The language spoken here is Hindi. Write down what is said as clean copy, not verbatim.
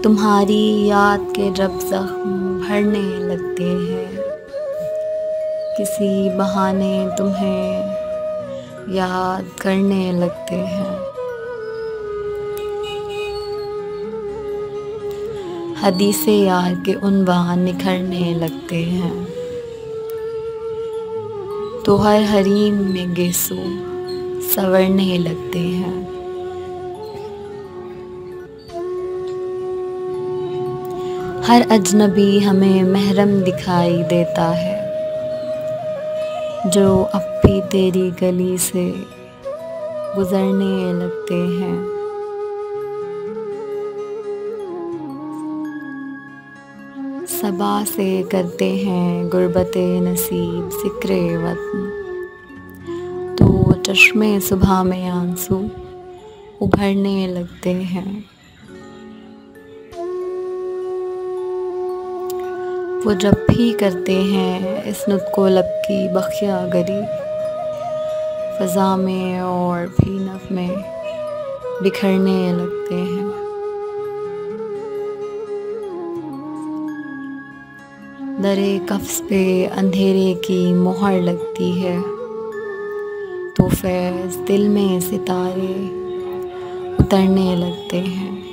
तुम्हारी याद के जब जख्म भरने लगते हैं, किसी बहाने तुम्हें याद करने लगते हैं। हदीसे यार के उन्वान निखरने लगते हैं, तो हर हरीम में गेसू संवरने लगते हैं। हर अजनबी हमें महरम दिखाई देता है, जो अब भी तेरी गली से गुजरने लगते हैं। सबा से करते हैं गुर्बते नसीब ज़िक्रे वतन, तो चश्मे सुबह में आंसू उभरने लगते हैं। वो जब भी करते हैं इस नुत्को लब की बख्या गरी, फ़ज़ा में और भी नफ़ में बिखरने लगते हैं। दरे कफ्स पे अंधेरे की मोहर लगती है, तो फैज़ दिल में सितारे उतरने लगते हैं।